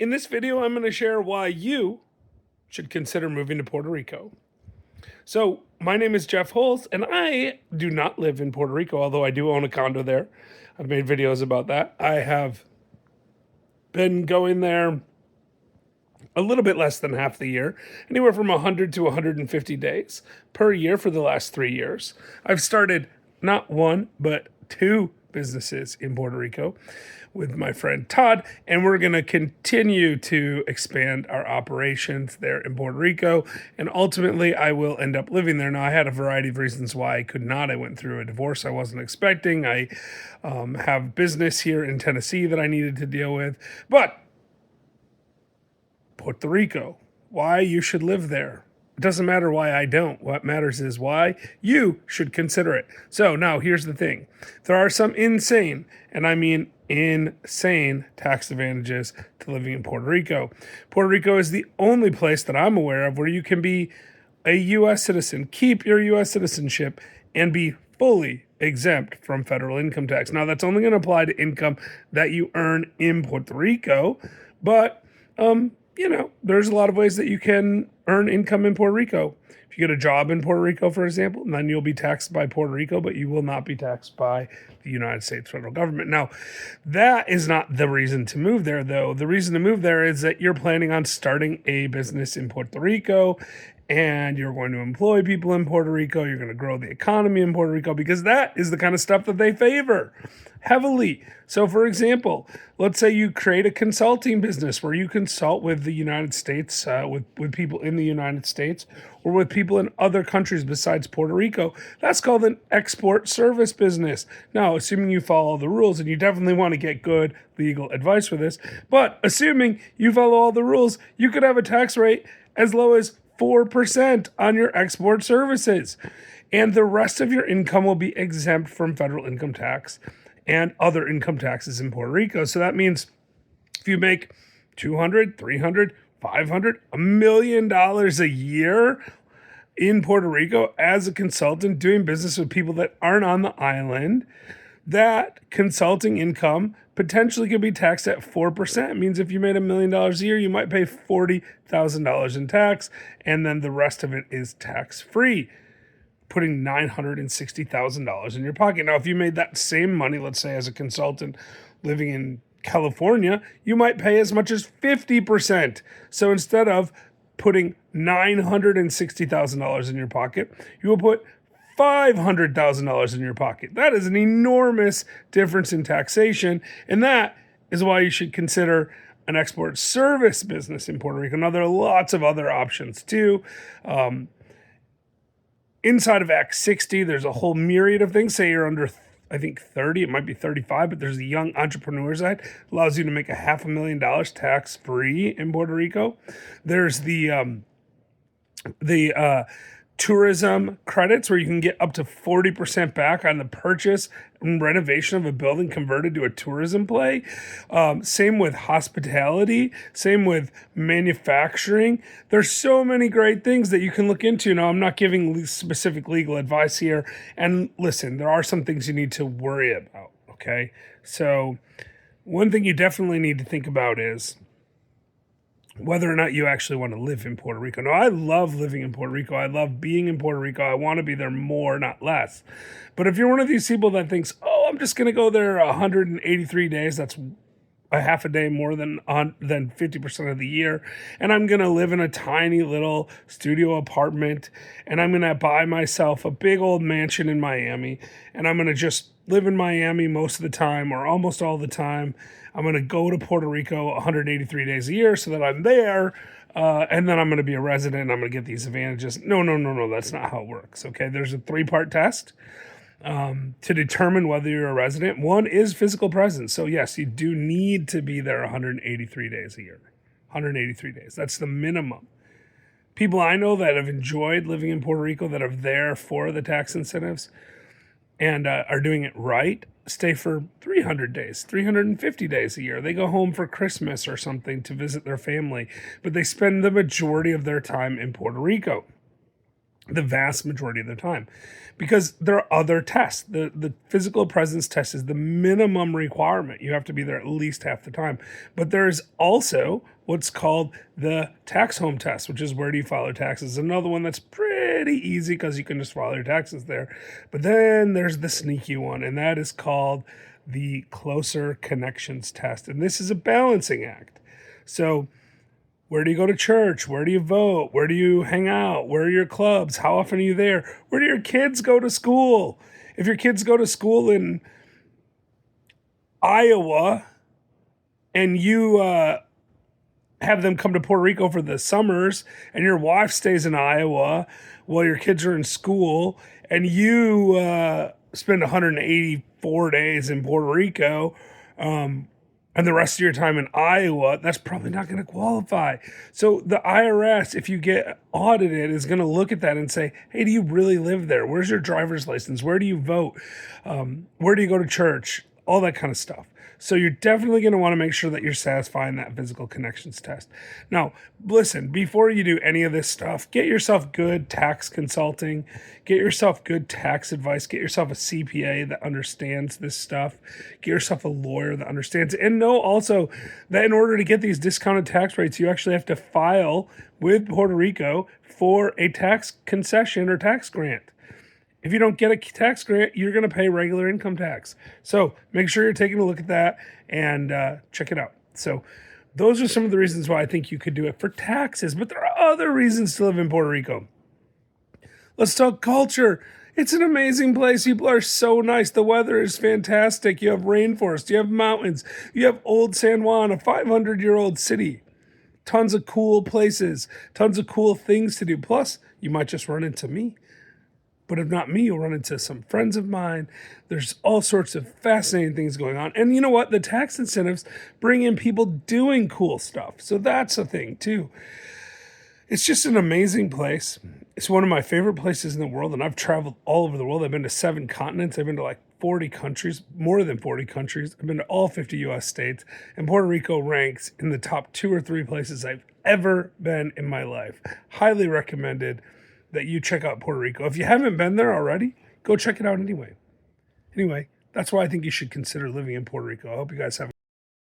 In this video, I'm going to share why you should consider moving to Puerto Rico. So, my name is Jeff Holz, and I do not live in Puerto Rico, although I do own a condo there. I've made videos about that. I have been going there a little bit less than half the year, anywhere from 100 to 150 days per year for the last 3 years. I've started not one, but two businesses in Puerto Rico with my friend Todd, and we're going to continue to expand our operations there in Puerto Rico, and ultimately I will end up living there. Now, I had a variety of reasons why I could not. I went through a divorce I wasn't expecting. I have business here in Tennessee that I needed to deal with, but Puerto Rico, why you should live there. It doesn't matter why I don't. What matters is why you should consider it. So now here's the thing. There are some insane, and I mean insane, tax advantages to living in Puerto Rico. Puerto Rico is the only place that I'm aware of where you can be a U.S. citizen, keep your U.S. citizenship, and be fully exempt from federal income tax. Now, that's only going to apply to income that you earn in Puerto Rico, but there's a lot of ways that you can earn income in Puerto Rico. If you get a job in Puerto Rico, for example, then you'll be taxed by Puerto Rico, but you will not be taxed by the United States federal government. Now, that is not the reason to move there, though. The reason to move there is that you're planning on starting a business in Puerto Rico, and you're going to employ people in Puerto Rico. You're going to grow the economy in Puerto Rico because that is the kind of stuff that they favor heavily. So, for example, let's say you create a consulting business where you consult with the United States, with people in the United States, or with people in other countries besides Puerto Rico. That's called an export service business. Now, assuming you follow all the rules, and you definitely want to get good legal advice for this, but assuming you follow all the rules, you could have a tax rate as low as 4% on your export services. And the rest of your income will be exempt from federal income tax and other income taxes in Puerto Rico. So that means if you make $200, $300, $500, $1 million a year in Puerto Rico as a consultant doing business with people that aren't on the island, that consulting income potentially could be taxed at 4%. It means if you made $1 million a year, you might pay $40,000 in tax, and then the rest of it is tax-free, putting $960,000 in your pocket. Now, if you made that same money, let's say as a consultant living in California, you might pay as much as 50%. So instead of putting $960,000 in your pocket, you will put $500,000 in your pocket. That is an enormous difference in taxation, and that is why you should consider an export service business in Puerto Rico. Now, there are lots of other options too. Inside of Act 60, there's a whole myriad of things. Say you're under, I think, 30, it might be 35, but there's the Young Entrepreneurs Act. It allows you to make $500,000 tax-free in Puerto Rico. There's the tourism credits where you can get up to 40% back on the purchase and renovation of a building converted to a tourism play. Same with hospitality, same with manufacturing. There's so many great things that you can look into. Now, I'm not giving specific legal advice here. And listen, there are some things you need to worry about, okay? So one thing you definitely need to think about is whether or not you actually want to live in Puerto Rico. Now, I love living in Puerto Rico. I love being in Puerto Rico. I want to be there more, not less. But if you're one of these people that thinks, oh, I'm just going to go there 183 days, that's a half a day more than 50% of the year, and I'm going to live in a tiny little studio apartment, and I'm going to buy myself a big old mansion in Miami, and I'm going to just live in Miami most of the time or almost all the time. I'm going to go to Puerto Rico 183 days a year so that I'm there, and then I'm going to be a resident and I'm going to get these advantages. No. That's not how it works, okay? There's a 3-part test to determine whether you're a resident. One is physical presence. So, yes, you do need to be there 183 days a year. 183 days. That's the minimum. People I know that have enjoyed living in Puerto Rico, that are there for the tax incentives and are doing it right, stay for 300 days, 350 days a year. They go home for Christmas or something to visit their family, but they spend the majority of their time in Puerto Rico. the vast majority of the time, because there are other tests. The physical presence test is the minimum requirement. You have to be there at least half the time. But there's also what's called the tax home test, which is where do you file your taxes. Another one that's pretty easy because you can just file your taxes there. But then there's the sneaky one, and that is called the closer connections test. And this is a balancing act. So where do you go to church? Where do you vote? Where do you hang out? Where are your clubs? How often are you there? Where do your kids go to school? If your kids go to school in Iowa and you have them come to Puerto Rico for the summers and your wife stays in Iowa while your kids are in school and you spend 184 days in Puerto Rico, and the rest of your time in Iowa, that's probably not going to qualify. So the IRS, if you get audited, is going to look at that and say, hey, do you really live there? Where's your driver's license? Where do you vote? Where do you go to church? All that kind of stuff. So you're definitely going to want to make sure that you're satisfying that physical connections test. Now, listen, before you do any of this stuff, get yourself good tax consulting, get yourself good tax advice, get yourself a CPA that understands this stuff, get yourself a lawyer that understands it, and know also that in order to get these discounted tax rates, you actually have to file with Puerto Rico for a tax concession or tax grant. If you don't get a tax grant, you're going to pay regular income tax. So make sure you're taking a look at that and check it out. So those are some of the reasons why I think you could do it for taxes. But there are other reasons to live in Puerto Rico. Let's talk culture. It's an amazing place. People are so nice. The weather is fantastic. You have rainforest. You have mountains. You have Old San Juan, a 500-year-old city. Tons of cool places. Tons of cool things to do. Plus, you might just run into me. But if not me, you'll run into some friends of mine. There's all sorts of fascinating things going on. And you know what? The tax incentives bring in people doing cool stuff. So that's a thing too. It's just an amazing place. It's one of my favorite places in the world. And I've traveled all over the world. I've been to 7 continents. I've been to like 40 countries, more than 40 countries. I've been to all 50 US states. And Puerto Rico ranks in the top 2 or 3 places I've ever been in my life. Highly recommended that you check out Puerto Rico. If you haven't been there already, go check it out anyway. Anyway, that's why I think you should consider living in Puerto Rico. I hope you guys have